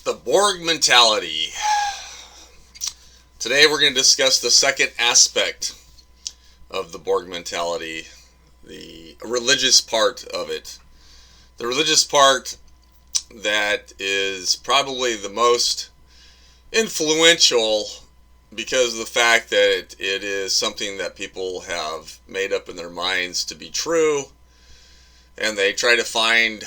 The Borg Mentality. Today we're going to discuss the second aspect of the Borg Mentality, the religious part of it. The religious part that is probably the most influential because of the fact that it is something that people have made up in their minds to be true, and they try to find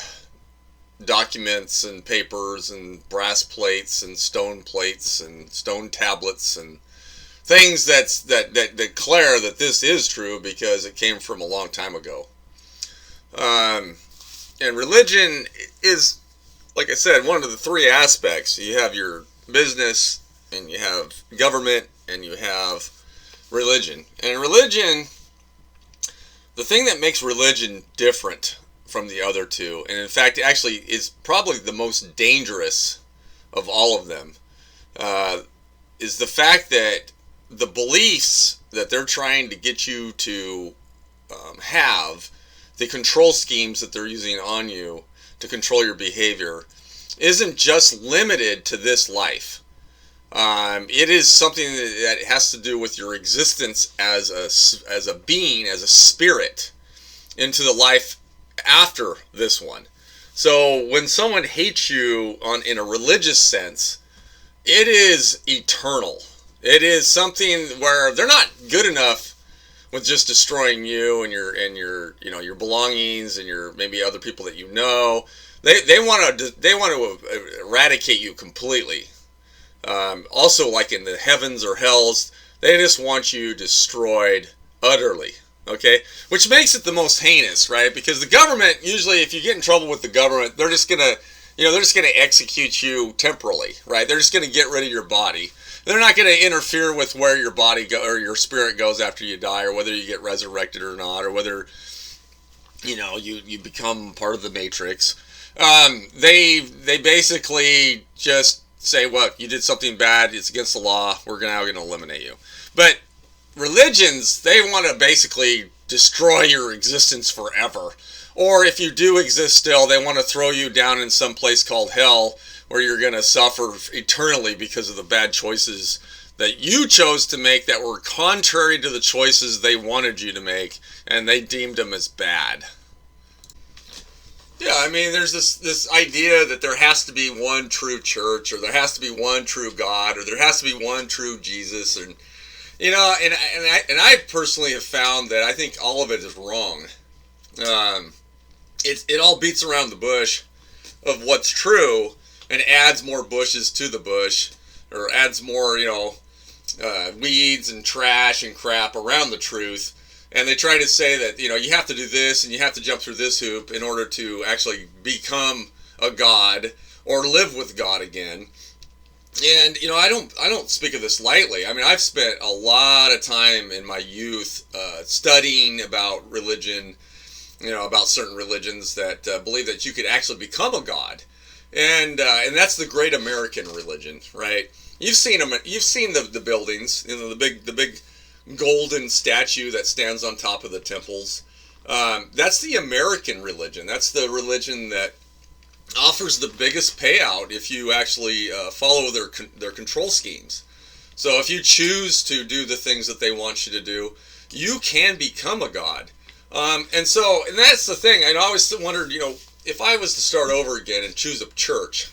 documents and papers and brass plates and stone plates and stone tablets and things that declare that this is true because it came from a long time ago. And religion is, like I said, one of the three aspects. You have your business, and you have government, and you have religion. And religion, the thing that makes religion different from the other two, and in fact actually is probably the most dangerous of all of them, is the fact that the beliefs that they're trying to get you to have, the control schemes that they're using on you to control your behavior, isn't just limited to this life. It is something that has to do with your existence as a being, as a spirit, into the life after this one. So when someone hates you in a religious sense, it is eternal. It is something where they're not good enough with just destroying you and your belongings and your maybe other people that you know. They want to eradicate you completely. Also, like in the heavens or hells, they just want you destroyed utterly. Okay, which makes it the most heinous, right? Because the government, usually if you get in trouble with the government, they're just gonna execute you temporally, right? They're just gonna get rid of your body. They're not gonna interfere with where your body or your spirit goes after you die, or whether you get resurrected or not, or whether you become part of the Matrix. They basically just say, well, you did something bad, it's against the law, we're now gonna eliminate you. But religions, they want to basically destroy your existence forever. Or if you do exist still, they want to throw you down in some place called hell where you're going to suffer eternally because of the bad choices that you chose to make that were contrary to the choices they wanted you to make, and they deemed them as bad. Yeah, I mean, there's this idea that there has to be one true church, or there has to be one true God, or there has to be one true Jesus, and and I personally have found that I think all of it is wrong. It all beats around the bush of what's true and adds more bushes to the bush, or adds more, weeds and trash and crap around the truth. And they try to say that, you have to do this and you have to jump through this hoop in order to actually become a god or live with God again. And I don't speak of this lightly. I mean, I've spent a lot of time in my youth studying about religion, about certain religions that believe that you could actually become a god, and that's the great American religion, right? You've seen them. You've seen the buildings, the big golden statue that stands on top of the temples. That's the American religion. That's the religion that offers the biggest payout if you actually follow their control schemes. So if you choose to do the things that they want you to do, you can become a god. And that's the thing. I always wondered, if I was to start over again and choose a church,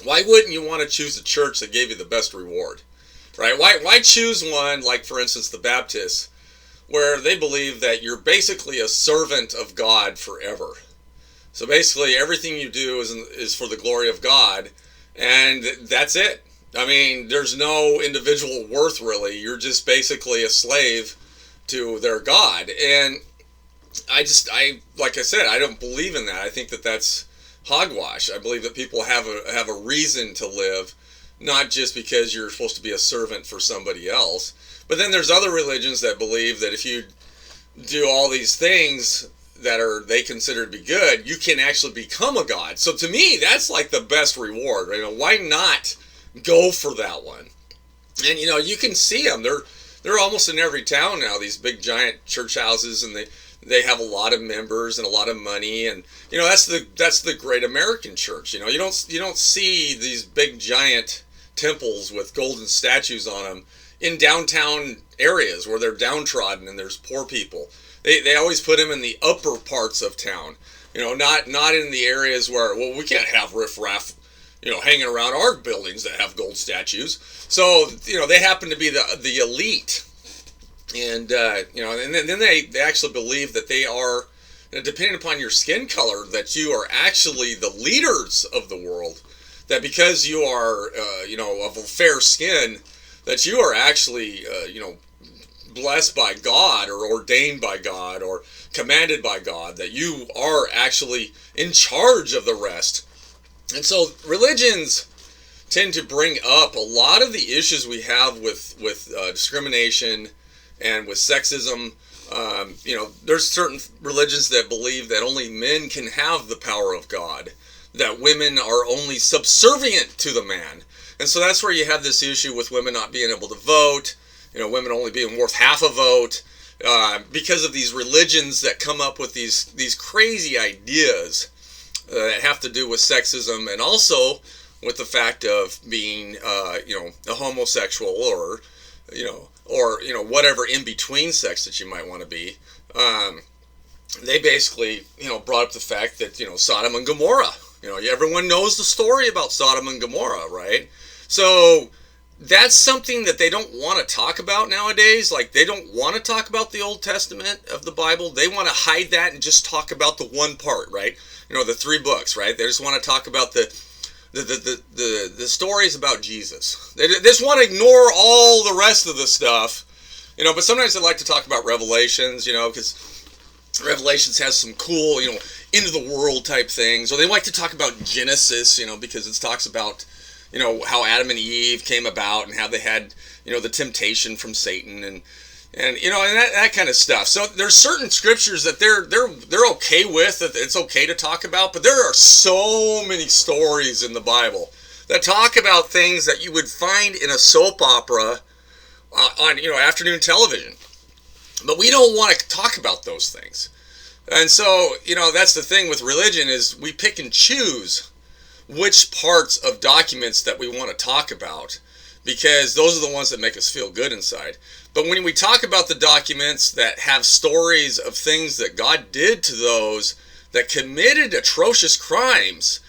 why wouldn't you want to choose a church that gave you the best reward, right? Why choose one like, for instance, the Baptists, where they believe that you're basically a servant of God forever? So basically, everything you do is for the glory of God, and that's it. I mean, there's no individual worth, really. You're just basically a slave to their God. And like I said, I don't believe in that. I think that that's hogwash. I believe that people have a reason to live, not just because you're supposed to be a servant for somebody else. But then there's other religions that believe that if you do all these things that they consider to be good, you can actually become a god. So to me, that's like the best reward. Right? Why not go for that one? And you can see them. They're almost in every town now. These big giant church houses, and They have a lot of members and a lot of money, and that's the great American church. You don't see these big giant temples with golden statues on them in downtown areas where they're downtrodden and there's poor people. They always put them in the upper parts of town. Not in the areas where, well, we can't have riffraff hanging around our buildings that have gold statues. So they happen to be the elite. And and then they actually believe that they are, depending upon your skin color, that you are actually the leaders of the world. That because you are of a fair skin, that you are actually blessed by God or ordained by God or commanded by God, that you are actually in charge of the rest. And so religions tend to bring up a lot of the issues we have with discrimination and with sexism. There's certain religions that believe that only men can have the power of God, that women are only subservient to the man. And so that's where you have this issue with women not being able to vote, women only being worth half a vote, because of these religions that come up with these crazy ideas that have to do with sexism, and also with the fact of being a homosexual or whatever in between sex that you might want to be. They basically brought up the fact that Sodom and Gomorrah. Everyone knows the story about Sodom and Gomorrah, right? So that's something that they don't want to talk about nowadays. Like, they don't want to talk about the Old Testament of the Bible. They want to hide that and just talk about the one part, right? The 3 books, right? They just want to talk about the stories about Jesus. They just want to ignore all the rest of the stuff, but sometimes they like to talk about Revelations, because Revelations has some cool, end of the world type things. Or they like to talk about Genesis, because it talks about, how Adam and Eve came about and how they had, the temptation from Satan and that kind of stuff. So there's certain scriptures that they're okay with, that it's okay to talk about, but there are so many stories in the Bible that talk about things that you would find in a soap opera on afternoon television. But we don't want to talk about those things. And so, that's the thing with religion, is we pick and choose which parts of documents that we want to talk about, because those are the ones that make us feel good inside. But when we talk about the documents that have stories of things that God did to those that committed atrocious crimes,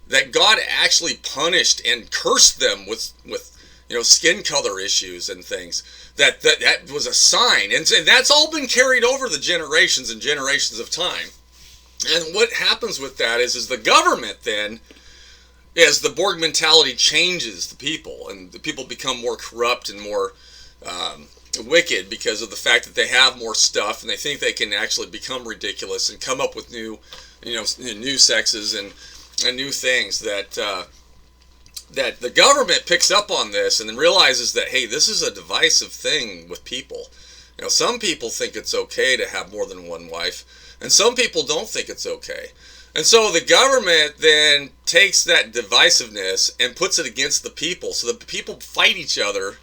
that God actually punished and cursed them with skin color issues and things, that was a sign. And that's all been carried over the generations and generations of time. And what happens with that is the government then, as the Borg mentality changes the people, and the people become more corrupt and more wicked because of the fact that they have more stuff, and they think they can actually become ridiculous and come up with new sexes and new things, that the government picks up on this and then realizes that, hey, this is a divisive thing with people. Some people think it's okay to have more than one wife, and some people don't think it's okay. And so the government then takes that divisiveness and puts it against the people, so the people fight each other.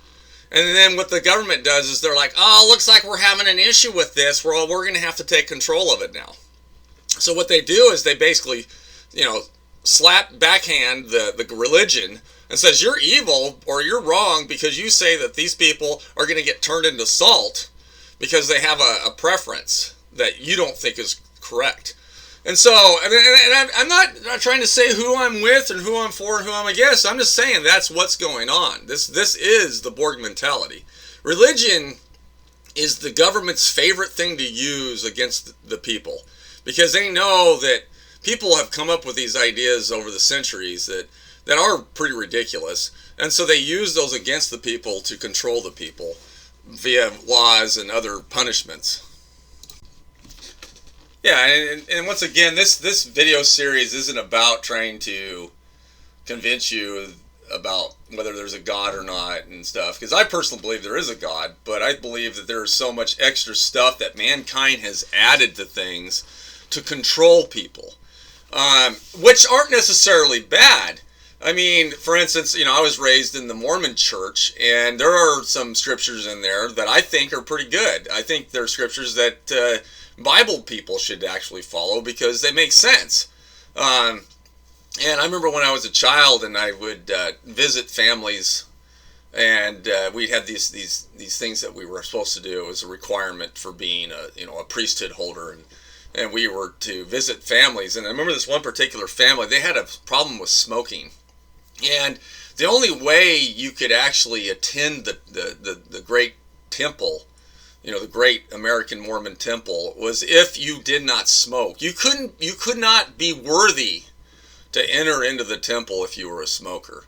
And then what the government does is they're like, oh, looks like we're having an issue with this. We're going to have to take control of it now. So what they do is they basically, slap backhand the religion and says, you're evil or you're wrong because you say that these people are going to get turned into salt because they have a preference that you don't think is correct. And so, and I'm not trying to say who I'm with and who I'm for and who I'm against. I'm just saying that's what's going on. This is the Borg mentality. Religion is the government's favorite thing to use against the people, because they know that people have come up with these ideas over the centuries that are pretty ridiculous. And so they use those against the people to control the people via laws and other punishments. Yeah, and once again, this video series isn't about trying to convince you about whether there's a God or not and stuff, because I personally believe there is a God, but I believe that there is so much extra stuff that mankind has added to things to control people, which aren't necessarily bad. I mean, for instance, I was raised in the Mormon church, and there are some scriptures in there that I think are pretty good. I think there are scriptures that Bible people should actually follow because they make sense. And I remember when I was a child and I would visit families, and we had these things that we were supposed to do. It was a requirement for being a priesthood holder, and we were to visit families. And I remember this one particular family, they had a problem with smoking, and the only way you could actually attend the great temple, the great American Mormon temple, was if you did not smoke. You could not be worthy to enter into the temple if you were a smoker.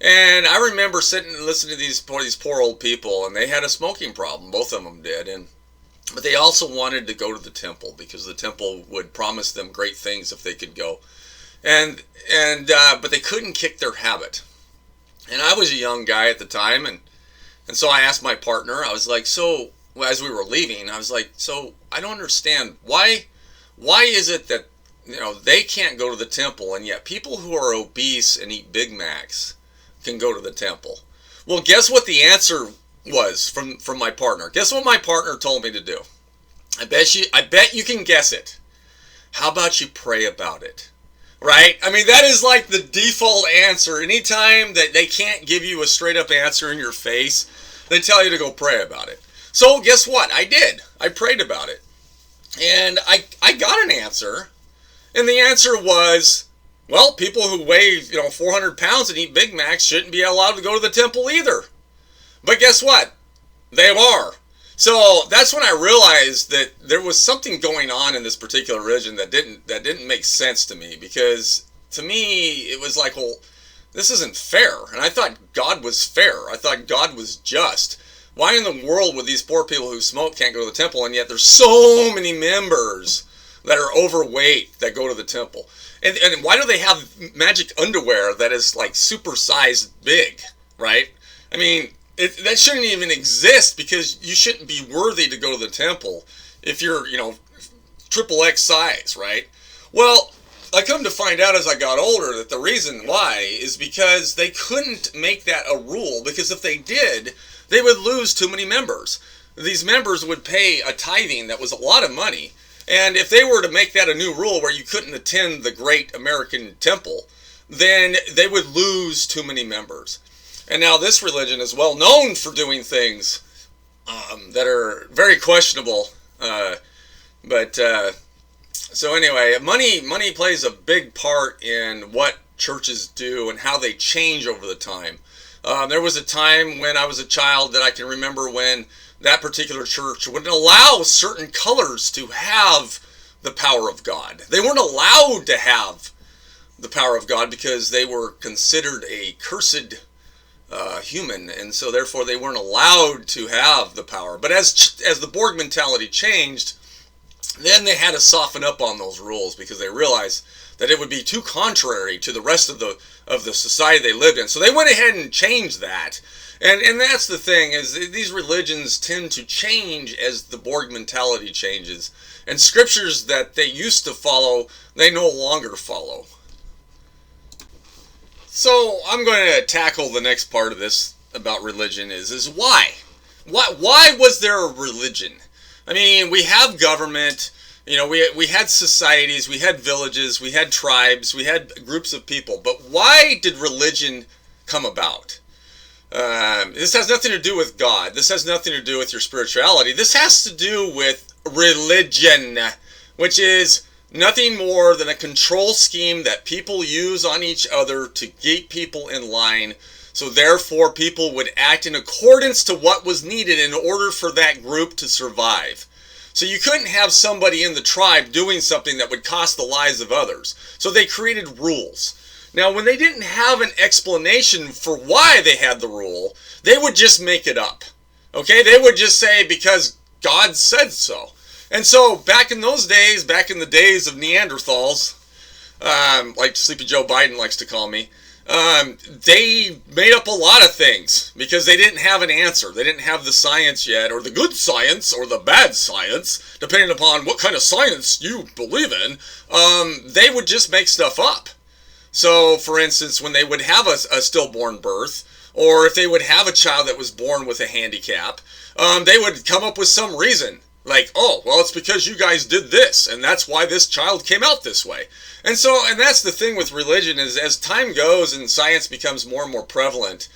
And I remember sitting and listening to these poor old people, and they had a smoking problem. Both of them did, but they also wanted to go to the temple because the temple would promise them great things if they could go, but they couldn't kick their habit. And I was a young guy at the time, and so I asked my partner. I was like, so as we were leaving, I was like, so I don't understand why is it that they can't go to the temple, and yet people who are obese and eat Big Macs can go to the temple. Well, guess what the answer was from my partner? Guess what my partner told me to do? I bet you can guess it. How about you pray about it? Right? I mean, that is like the default answer. Anytime that they can't give you a straight up answer in your face, they tell you to go pray about it. So guess what? I did. I prayed about it. And I got an answer. And the answer was, well, people who weigh 400 pounds and eat Big Macs shouldn't be allowed to go to the temple either. But guess what? They are. So that's when I realized that there was something going on in this particular religion that didn't make sense to me, because to me it was like, well, this isn't fair. And I thought God was fair. I thought God was just. Why in the world would these poor people who smoke can't go to the temple, and yet there's so many members that are overweight that go to the temple? And why do they have magic underwear that is like supersized big, right? I mean, that shouldn't even exist, because you shouldn't be worthy to go to the temple if you're, triple X size, right? Well, I come to find out as I got older that the reason why is because they couldn't make that a rule, because if they did, they would lose too many members. These members would pay a tithing that was a lot of money. And if they were to make that a new rule where you couldn't attend the great American temple, then they would lose too many members. And now this religion is well known for doing things that are very questionable. So anyway, money plays a big part in what churches do and how they change over the time. There was a time when I was a child that I can remember when that particular church wouldn't allow certain colors to have the power of God. They weren't allowed to have the power of God because they were considered a cursed human, and so therefore they weren't allowed to have the power. But as the Borg mentality changed, then they had to soften up on those rules, because they realized that it would be too contrary to the rest of the society they lived in. So they went ahead and changed that. And that's the thing, is these religions tend to change as the Borg mentality changes. And scriptures that they used to follow, they no longer follow. So I'm going to tackle the next part of this about religion is why? Why was there a religion? I mean, we have government, we had societies, we had villages, we had tribes, we had groups of people. But why did religion come about? This has nothing to do with God. This has nothing to do with your spirituality. This has to do with religion, which is nothing more than a control scheme that people use on each other to keep people in line. So therefore, people would act in accordance to what was needed in order for that group to survive. So you couldn't have somebody in the tribe doing something that would cost the lives of others. So they created rules. Now, when they didn't have an explanation for why they had the rule, they would just make it up. Okay? They would just say, because God said so. And so, back in those days, back in the days of Neanderthals, like Sleepy Joe Biden likes to call me, they made up a lot of things because they didn't have an answer. They didn't have the science yet, or the good science, or the bad science, depending upon what kind of science you believe in. They would just make stuff up. So, for instance, when they would have a stillborn birth, or if they would have a child that was born with a handicap, they would come up with some reason. Like, oh, well, it's because you guys did this, and that's why this child came out this way. And that's the thing with religion, is as time goes and science becomes more and more prevalent,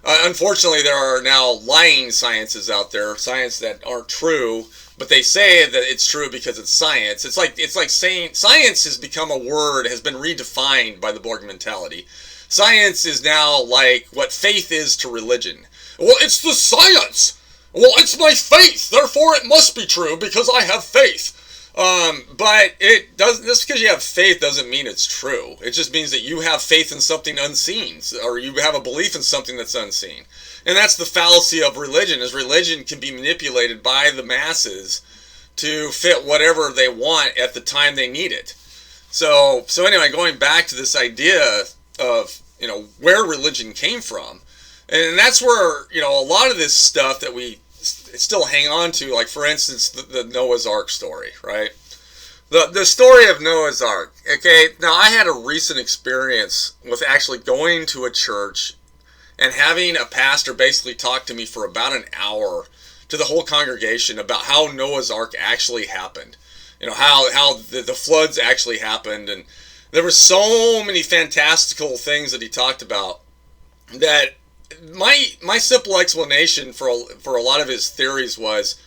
unfortunately, there are now lying sciences out there, science that aren't true, but they say that it's true because it's science. It's like saying science has become a word, has been redefined by the Borg mentality. Science is now like what faith is to religion. Well, it's the science. Well, it's my faith, therefore it must be true because I have faith. But it doesn't. Just because you have faith doesn't mean it's true. It just means that you have faith in something unseen, or you have a belief in something that's unseen. And that's the fallacy of religion. Is religion can be manipulated by the masses to fit whatever they want at the time they need it. So anyway, going back to this idea of where religion came from, and that's where a lot of this stuff that we still hang on to, like for instance the Noah's Ark story, right? The story of Noah's Ark. Okay, now I had a recent experience with actually going to a church and having a pastor basically talk to me for about an hour to the whole congregation about how Noah's Ark actually happened. How the floods actually happened, and there were so many fantastical things that he talked about that my simple explanation for a lot of his theories was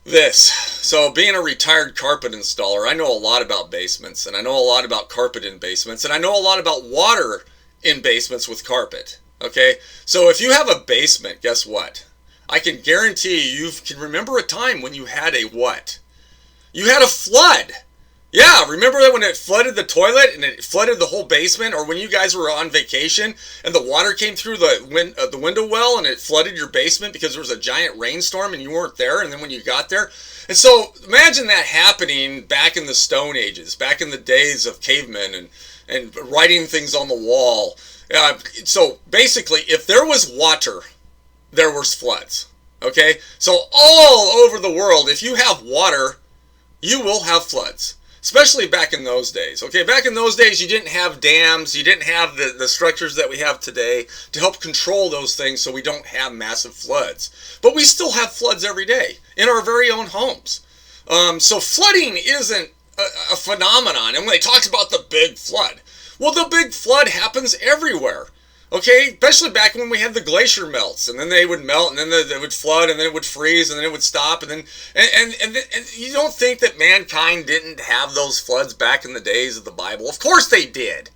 this. So being a retired carpet installer, I know a lot about basements, and I know a lot about carpet in basements, and I know a lot about water in basements with carpet. Okay, so if you have a basement, guess what? I can guarantee you can remember a time when you had a what? You had a flood. Yeah, remember that when it flooded the toilet and it flooded the whole basement, or when you guys were on vacation and the water came through the window well and it flooded your basement because there was a giant rainstorm and you weren't there, and then when you got there. And so imagine that happening back in the Stone Ages, back in the days of cavemen and writing things on the wall. So basically, if there was water, there was floods. Okay? So all over the world, if you have water, you will have floods. Especially back in those days. Okay, back in those days, you didn't have dams, you didn't have the structures that we have today to help control those things so we don't have massive floods. But we still have floods every day in our very own homes. So flooding isn't a phenomenon. And when they talk about the big flood, well, the big flood happens everywhere. Okay, especially back when we had the glacier melts, and then they would melt, and then they would flood, and then it would freeze, and then it would stop, and then and you don't think that mankind didn't have those floods back in the days of the Bible? Of course they did.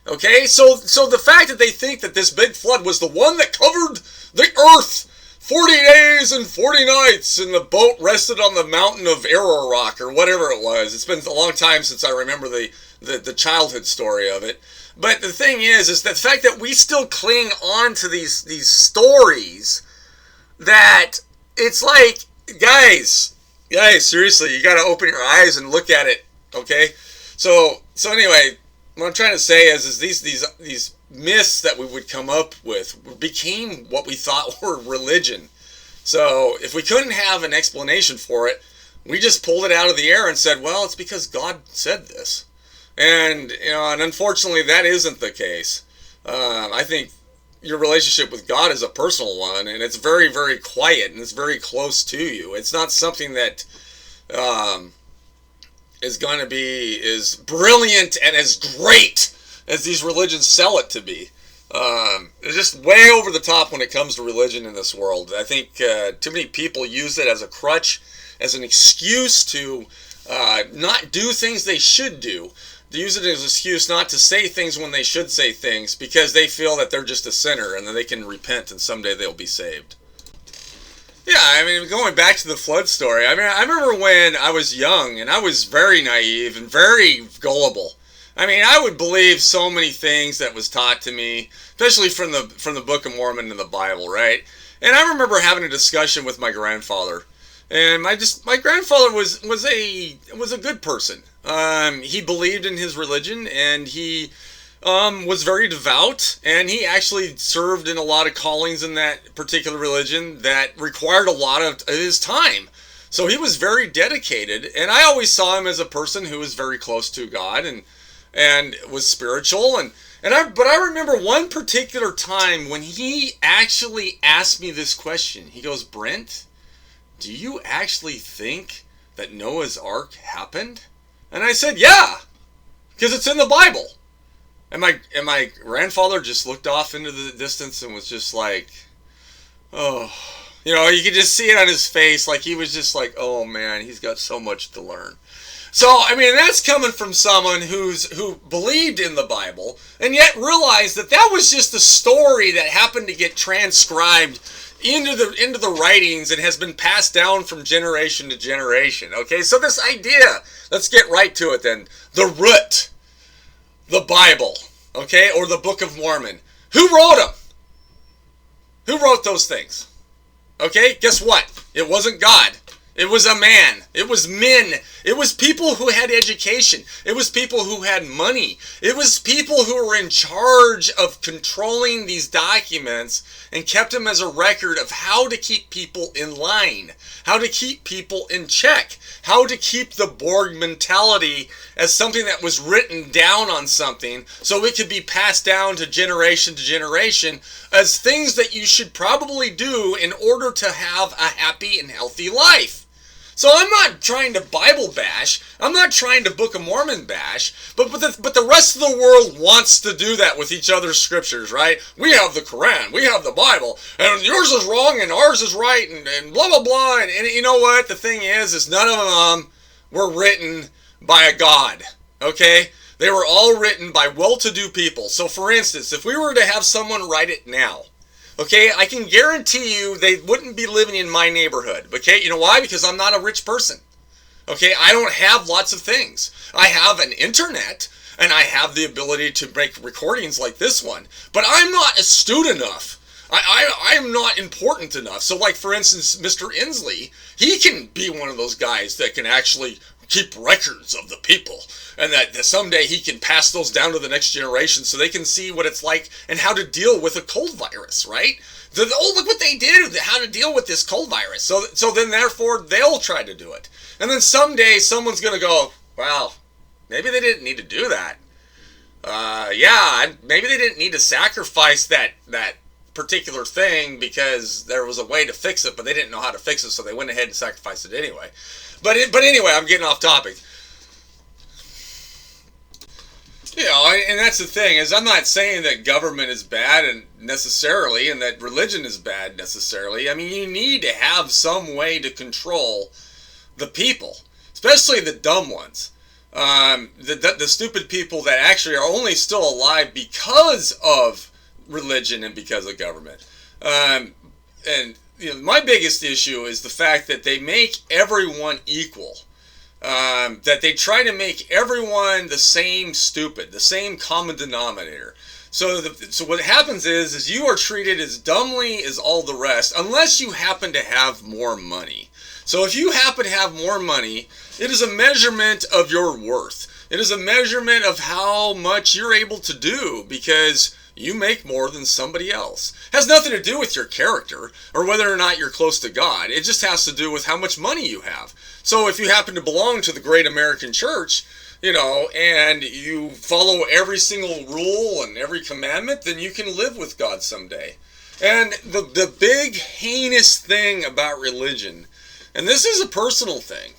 Okay, so the fact that they think that this big flood was the one that covered the earth 40 days and 40 nights, and the boat rested on the mountain of Ararat or whatever it was. It's been a long time since I remember the childhood story of it. But the thing is that the fact that we still cling on to these stories, that it's like, guys, seriously, you got to open your eyes and look at it, okay? So anyway, what I'm trying to say is these myths that we would come up with became what we thought were religion. So if we couldn't have an explanation for it, we just pulled it out of the air and said, well, it's because God said this. And unfortunately, that isn't the case. I think your relationship with God is a personal one, and it's very, very quiet, and it's very close to you. It's not something that is going to be as brilliant and as great as these religions sell it to be. It's just way over the top when it comes to religion in this world. I think too many people use it as a crutch, as an excuse to not do things they should do. They use it as an excuse not to say things when they should say things, because they feel that they're just a sinner and that they can repent and someday they'll be saved. Yeah, I mean, going back to the flood story, I remember when I was young and I was very naive and very gullible. I mean, I would believe so many things that was taught to me, especially from the Book of Mormon and the Bible, right? And I remember having a discussion with my grandfather. And my grandfather was a good person. He believed in his religion, and he was very devout, and he actually served in a lot of callings in that particular religion that required a lot of his time. So he was very dedicated, and I always saw him as a person who was very close to God and was spiritual. But I remember one particular time when he actually asked me this question. He goes, Brent, do you actually think that Noah's Ark happened? And I said, yeah, because it's in the Bible. And my grandfather just looked off into the distance and was just like, oh, you could just see it on his face. Like he was just like, oh man, he's got so much to learn. So, that's coming from someone who believed in the Bible and yet realized that was just a story that happened to get transcribed into the writings and has been passed down from generation to generation. Okay, so this idea, let's get right to it then. The root, the Bible, okay, or the Book of Mormon. Who wrote them? Who wrote those things? Okay, guess what? It wasn't God. It was a man. It was men. It was people who had education. It was people who had money. It was people who were in charge of controlling these documents and kept them as a record of how to keep people in line, how to keep people in check, how to keep the Borg mentality as something that was written down on something so it could be passed down to generation as things that you should probably do in order to have a happy and healthy life. So I'm not trying to Bible bash. I'm not trying to Book of Mormon bash. But the rest of the world wants to do that with each other's scriptures, right? We have the Quran. We have the Bible. And yours is wrong and ours is right and blah, blah, blah. And you know what? The thing is none of them were written by a God, okay? They were all written by well-to-do people. So for instance, if we were to have someone write it now, okay, I can guarantee you they wouldn't be living in my neighborhood. Okay, you know why? Because I'm not a rich person. Okay, I don't have lots of things. I have an internet, and I have the ability to make recordings like this one. But I'm not astute enough. I'm not important enough. So like, for instance, Mr. Inslee, he can be one of those guys that can actually keep records of the people, and that someday he can pass those down to the next generation so they can see what it's like and how to deal with a cold virus, right? Oh, look what they did, how to deal with this cold virus. So then therefore they'll try to do it. And then someday someone's going to go, well, maybe they didn't need to do that. Maybe they didn't need to sacrifice that particular thing because there was a way to fix it, but they didn't know how to fix it, so they went ahead and sacrificed it anyway. But anyway, I'm getting off topic. And that's the thing, is I'm not saying that government is bad and necessarily, and that religion is bad necessarily. You need to have some way to control the people, especially the dumb ones. The stupid people that actually are only still alive because of religion and because of government. My biggest issue is the fact that they make everyone equal. That they try to make everyone the same stupid, the same common denominator. So what happens is you are treated as dumbly as all the rest, unless you happen to have more money. So if you happen to have more money, it is a measurement of your worth. It is a measurement of how much you're able to do because you make more than somebody else. It has nothing to do with your character or whether or not you're close to God. It just has to do with how much money you have. So if you happen to belong to the great American church, and you follow every single rule and every commandment, then you can live with God someday. And the big heinous thing about religion, and this is a personal thing,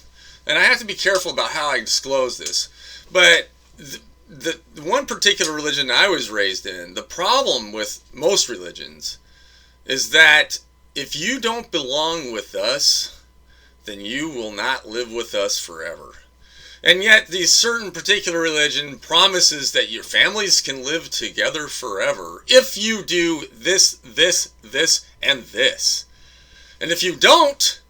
and I have to be careful about how I disclose this, but the one particular religion I was raised in, the problem with most religions is that if you don't belong with us, then you will not live with us forever. And yet these certain particular religion promises that your families can live together forever if you do this, this, this, and this. And if you don't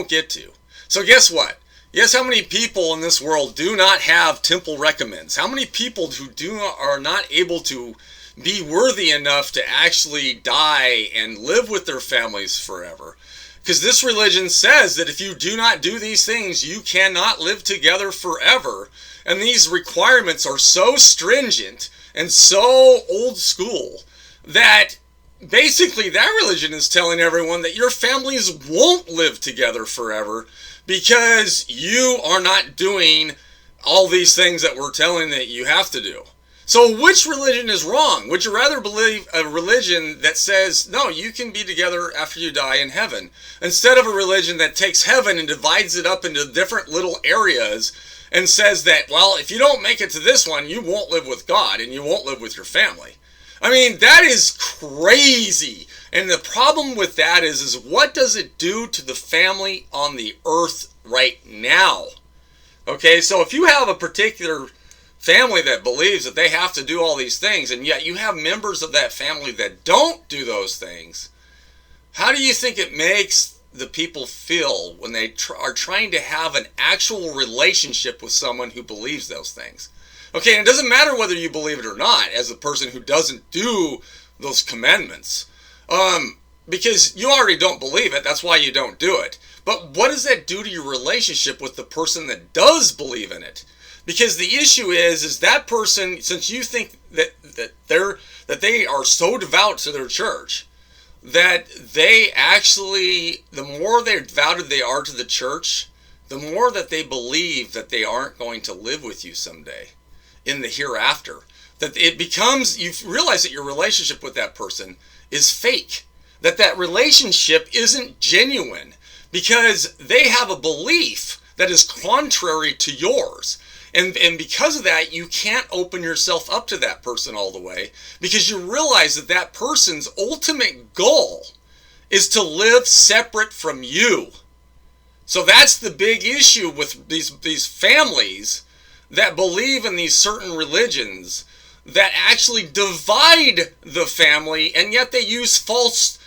get to. So guess what? Yes, how many people in this world do not have temple recommends? How many people who are not able to be worthy enough to actually die and live with their families forever? Because this religion says that if you do not do these things, you cannot live together forever. And these requirements are so stringent and so old school that basically that religion is telling everyone that your families won't live together forever because you are not doing all these things that we're telling that you have to do. So which religion is wrong? Would you rather believe a religion that says, no, you can be together after you die in heaven, instead of a religion that takes heaven and divides it up into different little areas and says that, well, if you don't make it to this one, you won't live with God and you won't live with your family? I mean, that is crazy. And the problem with that is what does it do to the family on the earth right now? Okay, so if you have a particular family that believes that they have to do all these things, and yet you have members of that family that don't do those things, how do you think it makes the people feel when they are trying to have an actual relationship with someone who believes those things? Okay, and it doesn't matter whether you believe it or not as a person who doesn't do those commandments, because you already don't believe it. That's why you don't do it. But what does that do to your relationship with the person that does believe in it? Because the issue is that person, since you think that they are so devout to their church, that they actually, the more they're devoted they are to the church, the more that they believe that they aren't going to live with you someday in the hereafter. That it becomes, you realize that your relationship with that person is fake. That relationship isn't genuine because they have a belief that is contrary to yours. And because of that, you can't open yourself up to that person all the way, because you realize that that person's ultimate goal is to live separate from you. So that's the big issue with these families that believe in these certain religions that actually divide the family, and yet they use false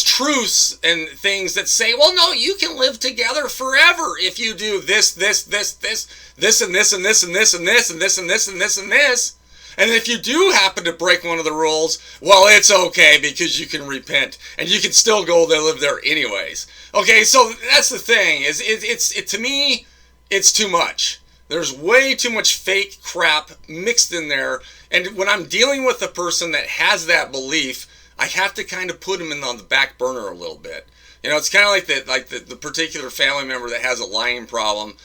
truths and things that say, well, no, you can live together forever if you do this, and this, and this, and this, and this, and this, and this, and this, and this, and this. And if you do happen to break one of the rules, well, it's okay because you can repent and you can still go there, live there anyways. Okay, so that's the thing. To me, it's too much. There's way too much fake crap mixed in there. And when I'm dealing with a person that has that belief, I have to kind of put them on the back burner a little bit. You know, it's kind of like the particular family member that has a lying problem.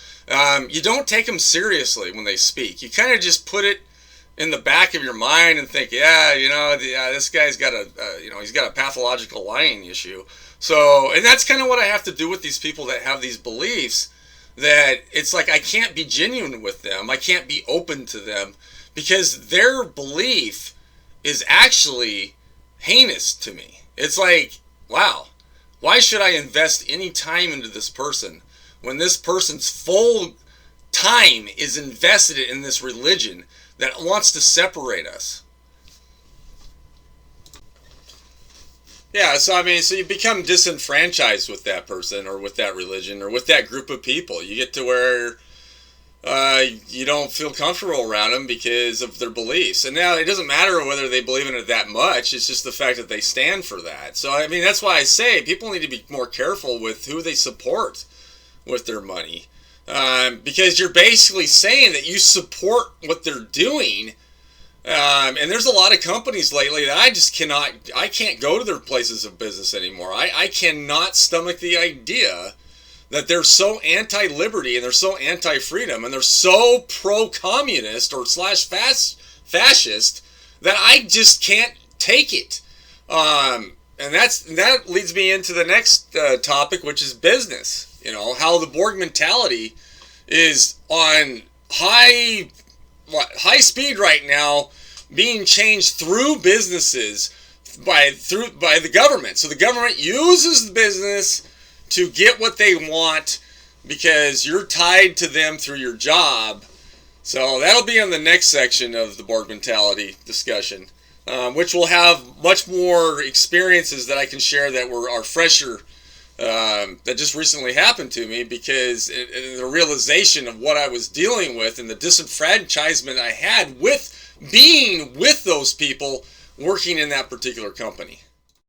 You don't take them seriously when they speak. You kind of just put it in the back of your mind and think, yeah, this guy's got he's got a pathological lying issue. So, and that's kind of what I have to do with these people that have these beliefs, that it's like I can't be genuine with them. I can't be open to them because their belief is actually heinous to me. It's like, wow, why should I invest any time into this person when this person's full time is invested in this religion that wants to separate us? Yeah, so you become disenfranchised with that person or with that religion or with that group of people. You get to where you don't feel comfortable around them because of their beliefs. And now it doesn't matter whether they believe in it that much. It's just the fact that they stand for that. So, that's why I say people need to be more careful with who they support with their money. Because you're basically saying that you support what they're doing. And there's a lot of companies lately that I can't go to their places of business anymore. I cannot stomach the idea that they're so anti-liberty and they're so anti-freedom and they're so pro-communist or /fascist that I just can't take it. And that leads me into the next topic, which is business. You know, how the Borg mentality is on high speed right now, being changed through businesses by the government. So the government uses the business to get what they want because you're tied to them through your job. So that'll be in the next section of the Borg mentality discussion, which will have much more experiences that I can share that are fresher, that just recently happened to me, because the realization of what I was dealing with and the disenfranchisement I had with being with those people working in that particular company.